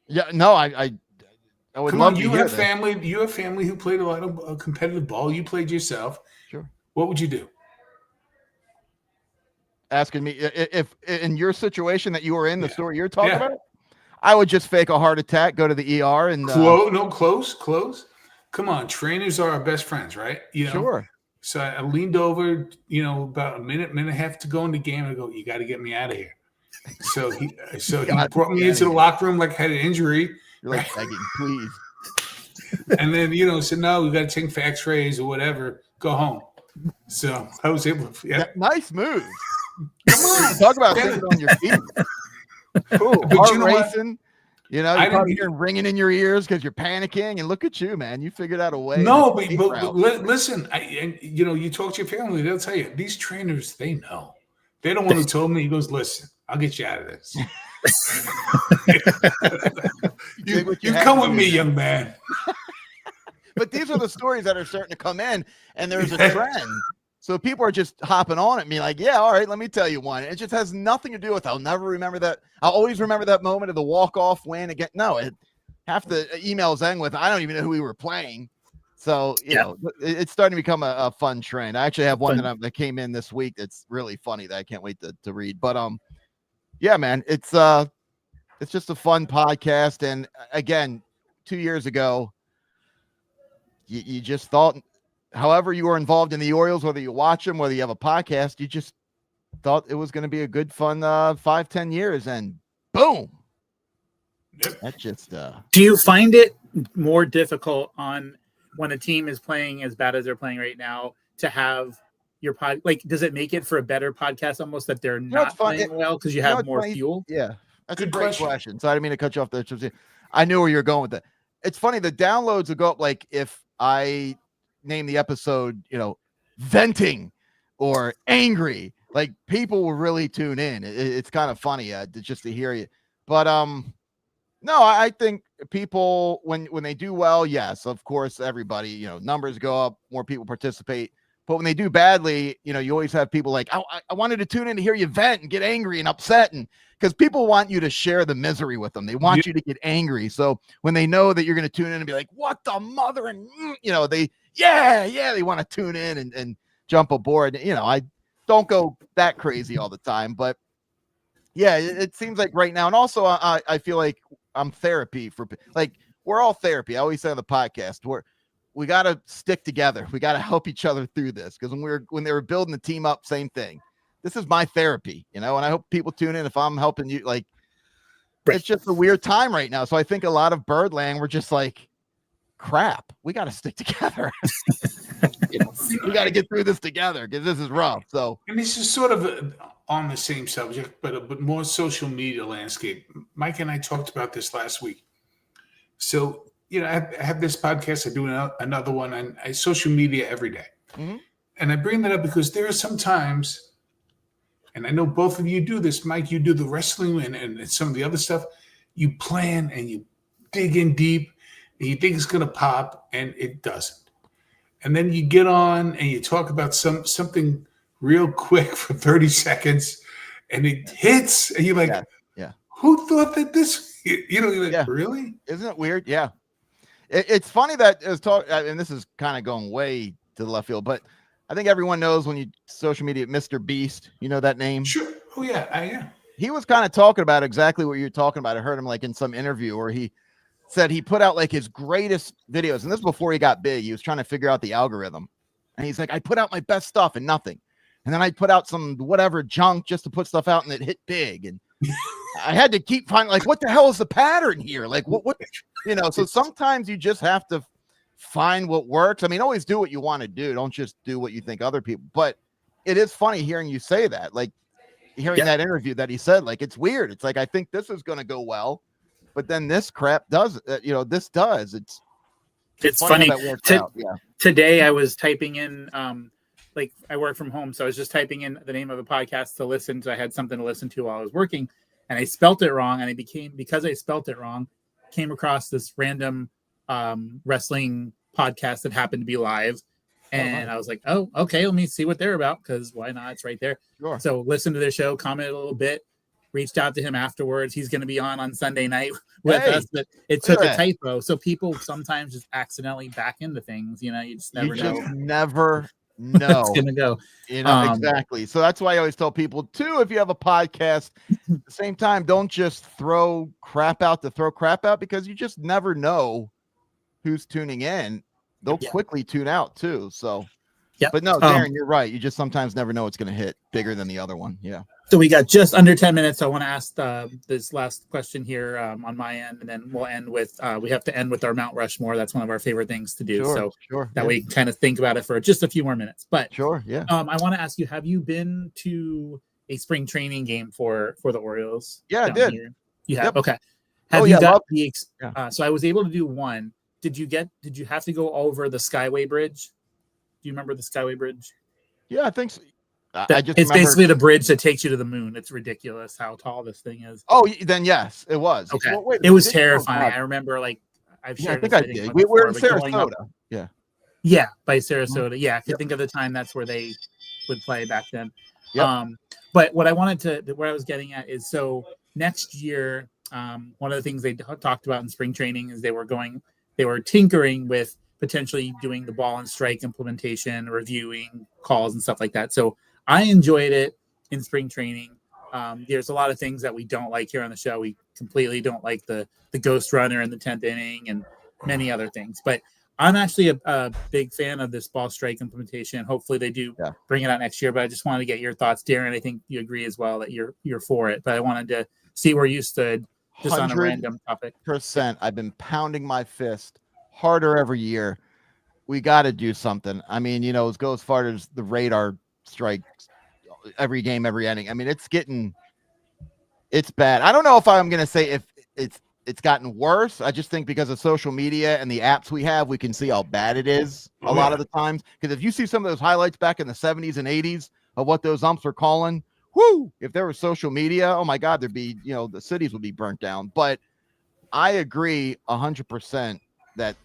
Yeah, no, I would Come love on, to you hear have this. family. You have family who played a lot of competitive ball. You played yourself. Sure. What would you do? Asking me if in your situation that you were in, the Yeah. story you're talking Yeah. about, I would just fake a heart attack, go to the ER, and Close. Come on, trainers are our best friends, right? Sure. So I leaned over, about a minute and a half to go in the game, and I go, "You got to get me out of here." So he brought me into the locker room like I had an injury, You're like begging, please. and then said, "No, we got to take for X-rays or whatever. Go home." So I was able to. Yeah, Nice move. come on, Talk about thinking on your feet. Cool. But Heart you know what? racing. You're I probably didn't- hearing ringing in your ears because you're panicking. And look at you, man. You figured out a way. No, to but, escape but, route. but listen, you talk to your family, they'll tell you these trainers, they know. They're the one who told me. He goes, "Listen, I'll get you out of this. Did what you had come to with do. me, young man." But these are the stories that are starting to come in, and there's a trend. So people are just hopping on at me like, yeah, all right, let me tell you one. It just has nothing to do with, I'll never remember that. I'll always remember that moment of the walk-off win again. No, half the emails end with, I don't even know who we were playing. So, it's starting to become a fun trend. I actually have one that came in this week that's really funny that I can't wait to read. But, yeah, man, it's just a fun podcast. And again, 2 years ago, you just thought, however you were involved in the Orioles, whether you watch them, whether you have a podcast, you just thought it was going to be a good, fun 5-10 years, and boom. Yep. That just do you find it more difficult when a team is playing as bad as they're playing right now to have your pod? Like, does it make it for a better podcast almost that they're not playing well because you have more fuel? Yeah, that's Good a great question. question. So I didn't mean to cut you off there. I knew where you were going with that. it's funny. The downloads will go up. Like if I name the episode, venting or angry, like people will really tune in. It's kind of funny just to hear you. But no, I think people when they do well, yes, of course, everybody, numbers go up, more people participate. But when they do badly, you always have people like, I wanted to tune in to hear you vent and get angry and upset, and because people want you to share the misery with them, they want you to get angry. So when they know that you're going to tune in and be like, what the mother, and they want to tune in and jump aboard. I don't go that crazy all the time, but yeah, it seems like right now, and also I feel like I'm therapy for like we're all therapy. I always say on the podcast we got to stick together. We got to help each other through this because when they were building the team up, same thing. This is my therapy, and I hope people tune in if I'm helping you. Like, It's just a weird time right now. So I think a lot of Birdland were just like, crap, we got to stick together. We got to get through this together because this is rough. So, and this is sort of on the same subject, but more social media landscape. Mike and I talked about this last week. So, I have this podcast. I do another one on social media every day. Mm-hmm. And I bring that up because there are some times, and I know both of you do this, Mike, you do the wrestling and some of the other stuff. You plan and you dig in deep and you think it's going to pop and it doesn't. And then you get on and you talk about something real quick for 30 seconds and it hits and you're like, yeah. Who thought that this, really? Isn't it weird? Yeah. It's funny that it was and this is kind of going way to the left field, but I think everyone knows when you social media, Mr. Beast, you know that name? Sure. Oh yeah. Yeah. He was kind of talking about exactly what you're talking about. I heard him like in some interview where he said he put out like his greatest videos. And this is before he got big. He was trying to figure out the algorithm. And he's like, I put out my best stuff and nothing. And then I put out some whatever junk just to put stuff out and it hit big. And I had to keep finding like, what the hell is the pattern here? Like what, so sometimes you just have to find what works. I mean, always do what you want to do. Don't just do what you think other people, but it is funny hearing you say that, like hearing that interview that he said, like, it's weird. It's like, I think this is going to go well, but then this crap does, this does. It's funny. Today I was typing in, like I work from home. So I was just typing in the name of a podcast to listen to. I had something to listen to while I was working and I spelt it wrong. And because I spelt it wrong, came across this random wrestling podcast that happened to be live. And I was like, oh, okay, let me see what they're about. Cause why not? It's right there. Sure. So listen to their show, comment a little bit, reached out to him afterwards. He's going to be on Sunday night with us, but it took a typo. So people sometimes just accidentally back into things, you just never know. Never know. It's going to go. Exactly. So that's why I always tell people too, if you have a podcast, at the same time, don't just throw crap out to throw crap out because you just never know who's tuning in. They'll quickly tune out too. So, but no, Darren, you're right. You just sometimes never know what's going to hit bigger than the other one. Yeah. So we got just under 10 minutes. I want to ask this last question here on my end, and then we'll end with we have to end with our Mount Rushmore. That's one of our favorite things to do. That way we can kind of think about it for just a few more minutes. But I want to ask you: have you been to a spring training game for the Orioles? Yeah, I did. Here? You have? Yep. Okay. Have you got the? So I was able to do one. Did you have to go over the Skyway Bridge? Do you remember the Skyway Bridge? Yeah, I think so. It's basically the bridge that takes you to the moon. It's ridiculous how tall this thing is. Oh, then yes, it was. Okay. Well, it was terrifying. I remember I've shared I think I did. We were in Sarasota. Yeah, by Sarasota. Yeah, I could think of the time that's where they would play back then. Yep. But what I was getting at is, so next year, one of the things they talked about in spring training is they were tinkering with potentially doing the ball and strike implementation, reviewing calls and stuff like that. So I enjoyed it in spring training. There's a lot of things that we don't like here on the show. We completely don't like the ghost runner in the 10th inning and many other things. But I'm actually a big fan of this ball strike implementation. Hopefully they do bring it out next year. But I just wanted to get your thoughts, Darren. I think you agree as well that you're for it. But I wanted to see where you stood just on a random topic. I've been pounding my fist harder every year. We got to do something. I mean, it goes as far as the radar strikes every game, every inning. I mean, it's bad. I don't know if I'm going to say if it's gotten worse. I just think because of social media and the apps we have, we can see how bad it is a lot of the times. Because if you see some of those highlights back in the 70s and 80s of what those umps were calling, whoo, if there was social media, oh my God, there'd be, the cities would be burnt down. But I agree 100% that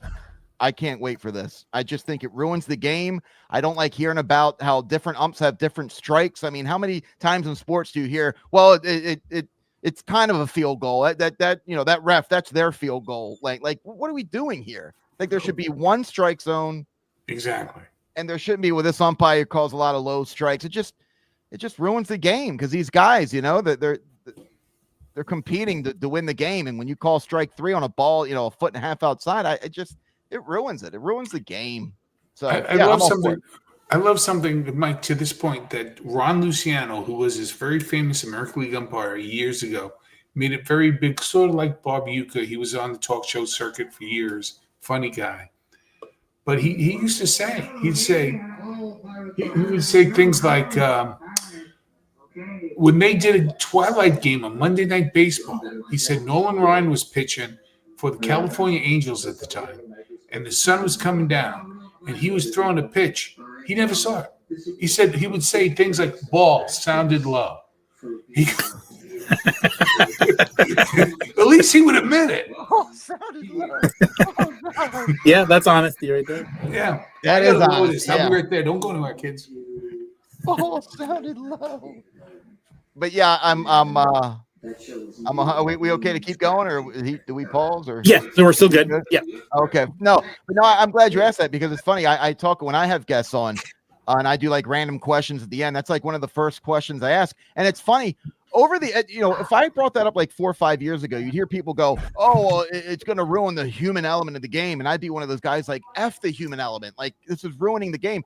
I can't wait for this. I just think it ruins the game. I don't like hearing about how different umps have different strikes. I mean, how many times in sports do you hear, well, it's kind of a field goal. That ref, that's their field goal. Like what are we doing here? Like there should be one strike zone. Exactly. And there shouldn't be with this umpire calls a lot of low strikes. It just ruins the game because these guys, that they're competing to win the game. And when you call strike 3 on a ball, a foot and a half outside, it ruins it. It ruins the game. So I love something. I love something, Mike, to this point that Ron Luciano, who was this very famous American League umpire years ago, made it very big, sort of like Bob Uecker. He was on the talk show circuit for years. Funny guy. But he used to say, he would say things like, when they did a twilight game on Monday Night Baseball, he said Nolan Ryan was pitching for the California Angels at the time, and the sun was coming down, and he was throwing a pitch. He never saw it. He said he would say things like "ball sounded low." At least he would admit it. Oh, sounded low. Oh, no. Yeah, that's honesty right there. Yeah, that is honest. I'll be right there. Don't go anywhere, kids. Oh, sounded low. But yeah, are we okay to keep going, or do we pause? Or yeah, so we're still good. Yeah. Okay. No, I'm glad you asked that because it's funny. I talk when I have guests on, and I do like random questions at the end. That's like one of the first questions I ask, and it's funny. Over the, if I brought that up like 4 or 5 years ago, you'd hear people go, "Oh, well, it's going to ruin the human element of the game," and I'd be one of those guys like, "F the human element! Like this is ruining the game."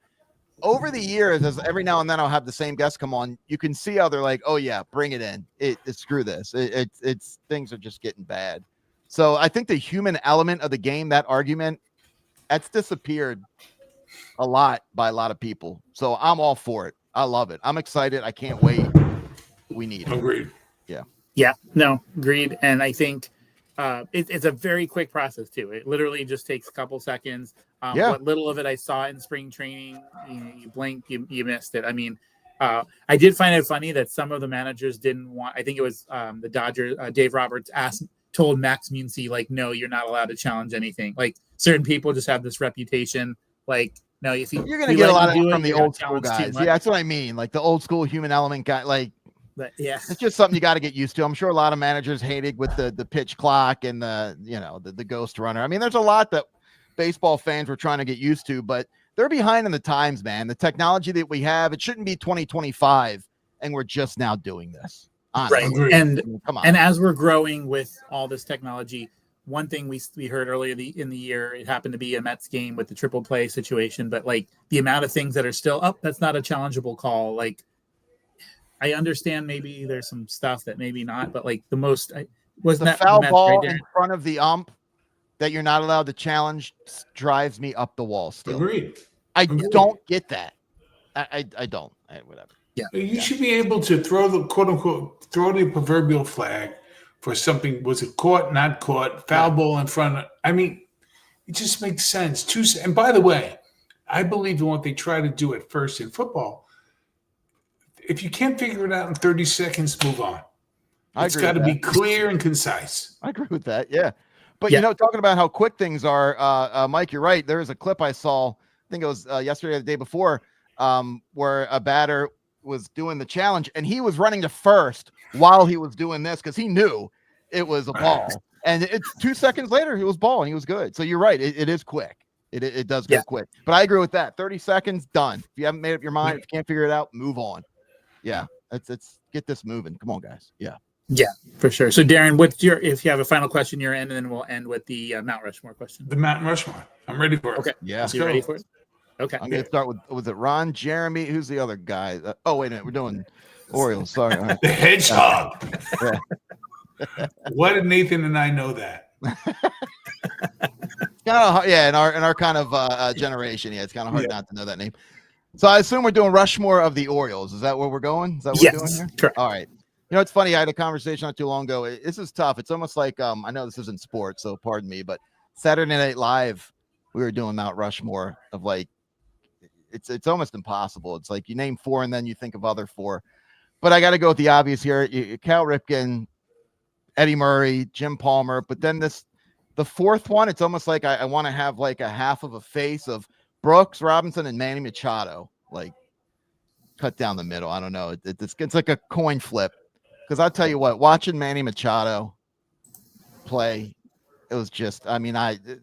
Over the years, as every now and then I'll have the same guests come on, you can see how they're like, "Oh yeah, bring it in. Screw this. It's things are just getting bad." So I think the human element of the game, that argument, that's disappeared a lot by a lot of people. So I'm all for it. I love it. I'm excited. I can't wait. We need it. Agreed. Yeah. Yeah. No, agreed. And I think it's a very quick process too. It literally just takes a couple seconds. What little of it I saw in spring training, you blink, you missed it. I mean, I did find it funny that some of the managers didn't want. I think it was the Dodgers. Dave Roberts told Max Muncy, like, no, you're not allowed to challenge anything. Like certain people just have this reputation. Like, no, if you're going to get a lot of it from the old school guys. Yeah, that's what I mean. Like the old school human element guy. Like, yeah, it's just something you got to get used to. I'm sure a lot of managers hated with the pitch clock and the ghost runner. I mean, there's a lot that baseball fans were trying to get used to, but they're behind in the times, man. The technology that we have, it shouldn't be 2025, and we're just now doing this. Honestly. Right. And come on. And as we're growing with all this technology, one thing we heard earlier in the year, it happened to be a Mets game with the triple play situation, but like the amount of things that are still up, that's not a challengeable call. Like, I understand maybe there's some stuff that maybe not, but like the most wasn't the that foul the ball right in front of the ump that you're not allowed to challenge drives me up the wall still. Agreed. I don't get that. I don't. Whatever. Yeah. You should be able to throw the quote unquote the proverbial flag for something. Was it caught, not caught, foul ball in front of, I mean, it just makes sense. And by the way, I believe in what they try to do at first in football. If you can't figure it out in 30 seconds, move on. It's got to be clear and concise. I agree with that. Yeah. But, talking about how quick things are, Mike, you're right. There was a clip I saw, I think it was yesterday or the day before, where a batter was doing the challenge, and he was running to first while he was doing this because he knew it was a ball. And it's 2 seconds later, he was ball, and he was good. So you're right. It is quick. It does go quick. But I agree with that. 30 seconds, done. If you haven't made up your mind, if you can't figure it out, move on. Yeah, let's get this moving. Come on, guys. Yeah, for sure. So, Darren, if you have a final question, you're in, and then we'll end with the Mount Rushmore question. The Mount Rushmore. I'm ready for it. Okay. Yeah. So you ready for it? Okay. I'm going to start with, was it Ron, Jeremy? Who's the other guy? Wait a minute. We're doing Orioles. Sorry. Right. The Hedgehog. Why did Nathan and I know that? In our kind of generation. Yeah, it's kind of hard not to know that name. So I assume we're doing Rushmore of the Orioles. Is that where we're going? Is that what we're doing here? Correct. All right. You know, it's funny. I had a conversation not too long ago. This is tough. It's almost like I know this isn't sports, so pardon me, but Saturday Night Live, we were doing Mount Rushmore of like it's almost impossible. It's like you name 4 and then you think of other 4. But I got to go with the obvious here. Cal Ripken, Eddie Murray, Jim Palmer. But then the 4th one, it's almost like I want to have like a half of a face of Brooks, Robinson, and Manny Machado, like cut down the middle. I don't know. It's like a coin flip. Because I'll tell you what, watching Manny Machado play, it was just, I mean,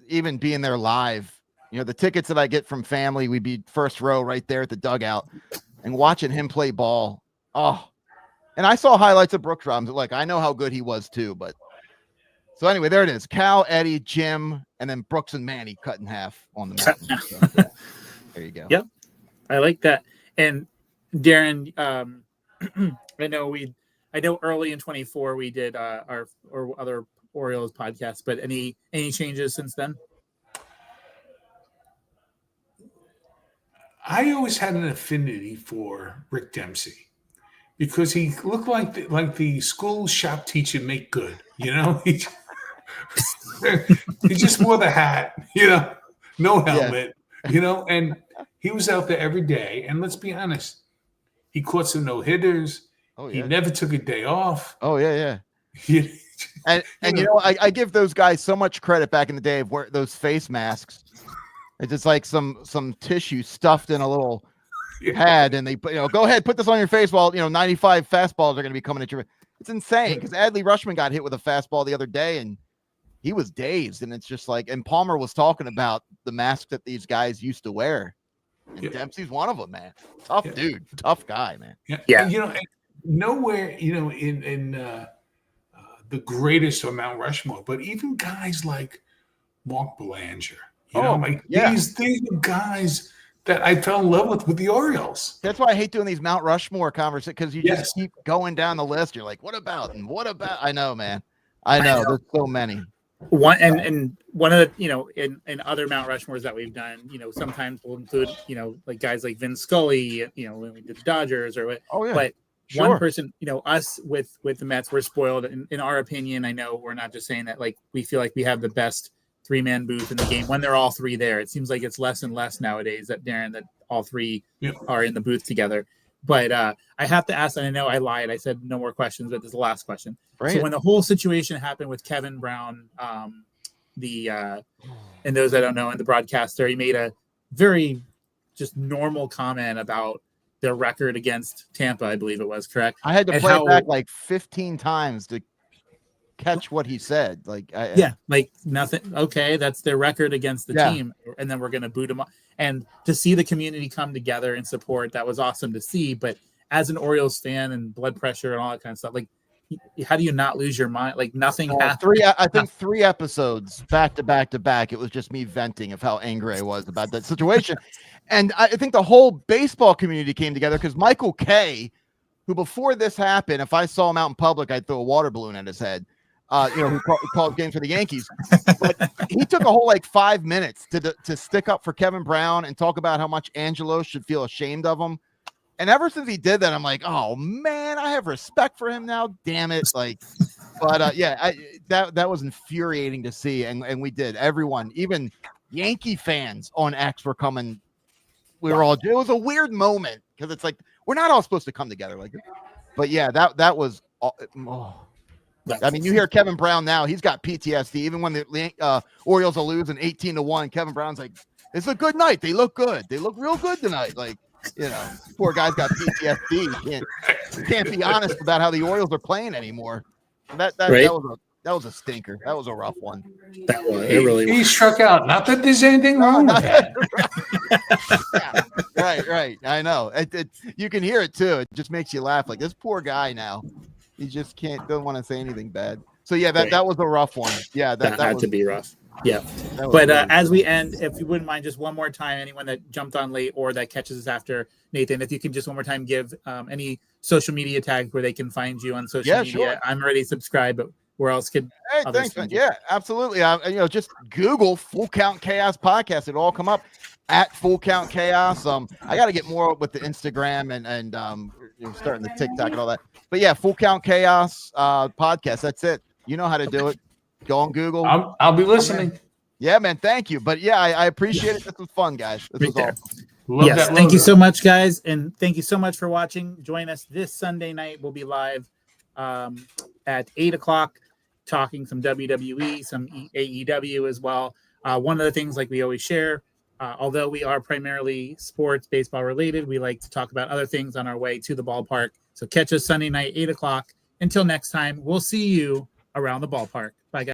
even being there live, you know, the tickets that I get from family, we'd be first row right there at the dugout and watching him play ball. Oh, and I saw highlights of Brooks Robinson. Like, I know how good he was too, but so anyway, there it is. Cal, Eddie, Jim, and then Brooks and Manny cut in half on the mountain. So, yeah. There you go. Yep. I like that. And Darren, I know early in 24 we did our or other Orioles podcast, but any changes since then? I always had an affinity for Rick Dempsey because he looked like the school shop teacher make good, you know. He just wore the hat, you know, no helmet, you know, and he was out there every day. And let's be honest, he caught some no-hitters. Oh, yeah. He never took a day off. Oh, yeah. And you know, I give those guys so much credit back in the day of where those face masks. It's just like some tissue stuffed in a little pad, and they put, you know, go ahead, put this on your face while, you know, 95 fastballs are going to be coming at you. It's insane because Adley Rushman got hit with a fastball the other day, and he was dazed. And it's just like, and Palmer was talking about the mask that these guys used to wear. And Dempsey's one of them, man. Tough dude, tough guy, man. Yeah. You know, nowhere, you know, in the greatest of Mount Rushmore, but even guys like Mark Belanger, you know, like these are guys that I fell in love with the Orioles. That's why I hate doing these Mount Rushmore conversations, because you just keep going down the list. You're like, what about? I know, man. I know. There's so many. One and one of the, you know, in other Mount Rushmores that we've done, you know, sometimes we'll include, you know, like guys like Vin Scully, you know, when we did the Dodgers or what. Oh, yeah. But one person, you know, us with the Mets, we're spoiled. In our opinion, I know we're not just saying that, like, we feel like we have the best 3-man booth in the game when they're all 3 there. It seems like it's less and less nowadays that all 3 are in the booth together. But I have to ask, and I know I lied. I said no more questions, but this is the last question. So when the whole situation happened with Kevin Brown, and those that don't know, and the broadcaster, he made a very just normal comment about their record against Tampa, I believe it was, correct? I had to play it back like 15 times to catch what he said. Like, like nothing. Okay, that's their record against the team, and then we're going to boot them up. And to see the community come together and support, that was awesome to see. But as an Orioles fan and blood pressure and all that kind of stuff, like, how do you not lose your mind? Like, nothing happened. I think 3 episodes back to back. It was just me venting of how angry I was about that situation. And I think the whole baseball community came together because Michael Kay, who before this happened, if I saw him out in public, I'd throw a water balloon at his head. You know, who called games for the Yankees. But he took a whole like 5 minutes to stick up for Kevin Brown and talk about how much Angelo should feel ashamed of him. And ever since he did that, I'm like, oh man, I have respect for him now. Damn it. Like, but that was infuriating to see. And we did. Everyone, even Yankee fans on X were coming. It was a weird moment because it's like, we're not all supposed to come together like this. But yeah, that was, I mean, you hear Kevin Brown now, he's got PTSD. Even when the Orioles are losing 18-1, Kevin Brown's like, it's a good night. They look good. They look real good tonight. Like, you know, poor guy's got PTSD. Can't be honest about how the Orioles are playing anymore. That was a stinker. That was a rough one. He struck out. Not that there's anything wrong with that. Right. I know. You can hear it too. It just makes you laugh. Like, this poor guy now. He just don't want to say anything bad. So yeah, that was a rough one. Yeah, that had to be rough. Yeah. But as we end, if you wouldn't mind, just one more time, anyone that jumped on late or that catches us after, Nathan, if you can just one more time give any social media tags where they can find you on social media. Sure. I'm already subscribed, but where else could thanks, man. Yeah, absolutely. You know, just Google Full Count Chaos Podcast. It'll all come up at Full Count Chaos. I got to get more with the Instagram and you're starting the TikTok and all that. But yeah, Full Count Chaos podcast. That's it. You know how to do it. Go on Google. I'll be listening. Yeah, man. Thank you. But yeah, I appreciate it. This was fun, guys. This was awesome. Love Yes, that thank you logo. so much, guys, and thank you so much for watching. Join us this Sunday night. We'll be live at 8:00, talking some WWE, some AEW as well. One of the things, like we always share, although we are primarily sports, baseball related, we like to talk about other things on our way to the ballpark. So catch us Sunday night, 8:00. Until next time, we'll see you around the ballpark.